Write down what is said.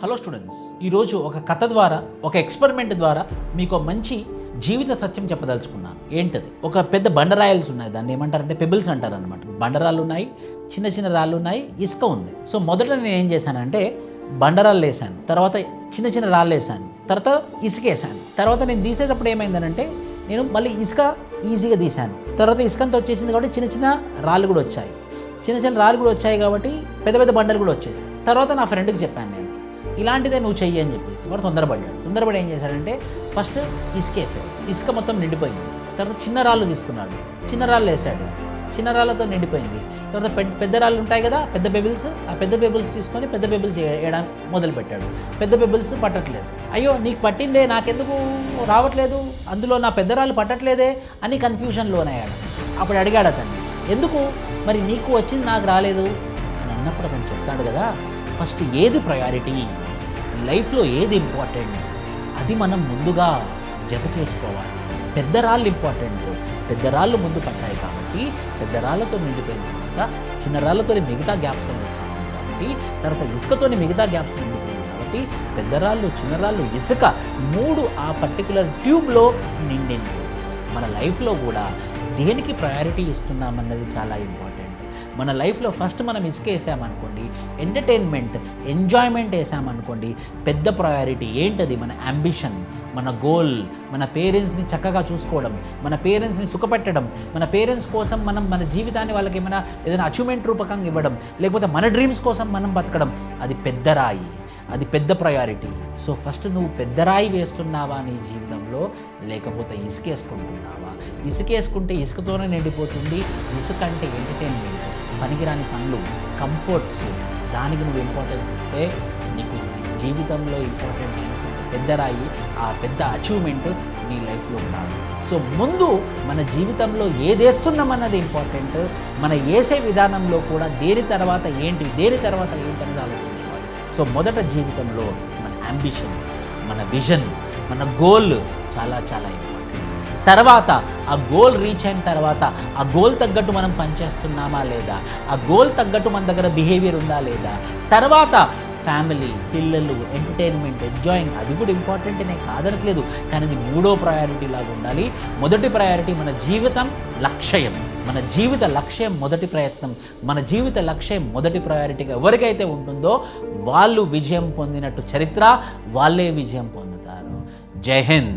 Hello students, ఈరోజు ఒక కథ ద్వారా, ఒక ఎక్స్పెరిమెంట్ ద్వారా మీకు మంచి జీవిత సత్యం చెప్పదలుచుకున్నాను. ఏంటది? ఒక పెద్ద బండరాయల్స్ ఉన్నాయి, దాన్ని ఏమంటారంటే పెబుల్స్ అంటారు అనమాట. బండరాళ్ళు ఉన్నాయి, చిన్న చిన్న రాళ్ళు ఉన్నాయి, ఇసుక ఉంది. సో మొదట నేను ఏం చేశానంటే బండరాళ్ళు వేసాను, తర్వాత చిన్న చిన్న రాళ్ళు వేసాను, తర్వాత ఇసుక వేసాను. తర్వాత నేను తీసేటప్పుడు ఏమైందనంటే నేను మళ్ళీ ఇసుక ఈజీగా తీశాను. తర్వాత ఇసుకంతా వచ్చేసింది కాబట్టి చిన్న చిన్న రాళ్ళు కూడా వచ్చాయి. చిన్న చిన్న రాళ్ళు కూడా వచ్చాయి కాబట్టి పెద్ద పెద్ద బండలు కూడా వచ్చేసాయి. తర్వాత నా ఫ్రెండ్కి చెప్పాను, నేను ఇలాంటిదే నువ్వు చెయ్యి అని చెప్పేసి. వాడు తొందరపడి ఏం చేశాడంటే ఫస్ట్ ఇసుక వేసాడు, ఇసుక మొత్తం నిండిపోయింది. తర్వాత చిన్న రాళ్ళు తీసుకున్నాడు, చిన్న రాళ్ళు వేసాడు, చిన్న రాళ్ళతో నిండిపోయింది. తర్వాత పెద్ద రాళ్ళు ఉంటాయి కదా, పెద్ద బెబుల్స్, ఆ పెద్ద బెబుల్స్ తీసుకొని పెద్ద బెబుల్స్ వేయడానికి మొదలుపెట్టాడు. పెద్ద బెబుల్స్ పట్టట్లేదు. అయ్యో నీకు పట్టిందే, నాకెందుకు రావట్లేదు, అందులో నా పెద్ద రాళ్ళు పట్టట్లేదే అని కన్ఫ్యూజన్లోనయ్యాడు. అప్పుడు అడిగాడు అతన్ని, ఎందుకు మరి నీకు వచ్చింది నాకు రాలేదు అని అన్నప్పుడు అతను చెప్తాడు కదా, ఫస్ట్ ఏది ప్రయారిటీ, లైఫ్లో ఏది ఇంపార్టెంట్ అది మనం ముందుగా జత చేసుకోవాలి. పెద్ద రాళ్ళు ఇంపార్టెంట్, పెద్ద రాళ్ళు ముందు పట్టాయి కాబట్టి పెద్ద రాళ్ళతో నిండిపోయిన తర్వాత చిన్న రాళ్ళతో మిగతా గ్యాప్స్ వచ్చేసింది కాబట్టి తర్వాత ఇసుకతోని మిగతా గ్యాప్స్ నిండిపోయింది కాబట్టి పెద్ద రాళ్ళు, చిన్న రాళ్ళు, ఇసుక మూడు ఆ పర్టికులర్ ట్యూబ్లో నిండింది. మన లైఫ్లో కూడా దేనికి ప్రయారిటీ ఇస్తున్నామన్నది చాలా ఇంపార్టెంట్. మన లైఫ్లో ఫస్ట్ మనం ఇసుక వేసామనుకోండి, ఎంటర్టైన్మెంట్, ఎంజాయ్మెంట్ వేసామనుకోండి, పెద్ద ప్రయారిటీ ఏంటది? మన అంబిషన్, మన గోల్, మన పేరెంట్స్ని చక్కగా చూసుకోవడం, మన పేరెంట్స్ని సుఖపెట్టడం, మన పేరెంట్స్ కోసం మనం మన జీవితాన్ని వాళ్ళకి ఏదైనా అచీవ్మెంట్ రూపకంగా ఇవ్వడం, లేకపోతే మన డ్రీమ్స్ కోసం మనం బతకడం, అది పెద్ద రాయి, అది పెద్ద ప్రయారిటీ. సో ఫస్ట్ నువ్వు పెద్ద రాయి వేస్తున్నావా నీ జీవితంలో, లేకపోతే ఇసుక వేసుకుంటున్నావా? ఇసుక వేసుకుంటే ఇసుకతోనే నిండిపోతుంది. ఇసుక అంటే ఎంటర్టైన్మెంట్, పనికిరాని పనులు, కంఫర్ట్స్, దానికి నువ్వు ఇంపార్టెన్స్ ఇస్తే నీకు జీవితంలో ఇంపార్టెంట్ పెద్ద రాయి, ఆ పెద్ద అచీవ్మెంట్ నీ లైఫ్లో ఉండాలి. సో ముందు మన జీవితంలో ఏదేస్తున్నామన్నది ఇంపార్టెంట్. మన వేసే విధానంలో కూడా దేని తర్వాత ఏంటి అనేది ఆలోచించుకోవాలి. సో మొదట జీవితంలో మన అంబిషన్, మన విజన్, మన గోల్ చాలా చాలా ఇంపార్టెంట్. తర్వాత ఆ గోల్ రీచ్ అయిన తర్వాత ఆ గోల్ తగ్గట్టు మనం పనిచేస్తున్నామా లేదా, ఆ గోల్ తగ్గట్టు మన దగ్గర బిహేవియర్ ఉందా లేదా, తర్వాత ఫ్యామిలీ, పిల్లలు, ఎంటర్టైన్మెంట్, ఎంజాయింగ్, అది కూడా ఇంపార్టెంట్నే కాదనట్లేదు, కానీ అది మూడో ప్రయారిటీ లాగా ఉండాలి. మొదటి ప్రయారిటీ మన జీవితం లక్ష్యం, మన జీవిత లక్ష్యం మొదటి ప్రయత్నం, మన జీవిత లక్ష్యం మొదటి ప్రయారిటీగా ఎవరికైతే ఉంటుందో వాళ్ళు విజయం పొందినట్టు చరిత్ర, వాళ్ళే విజయం పొందుతారు. జై హింద్.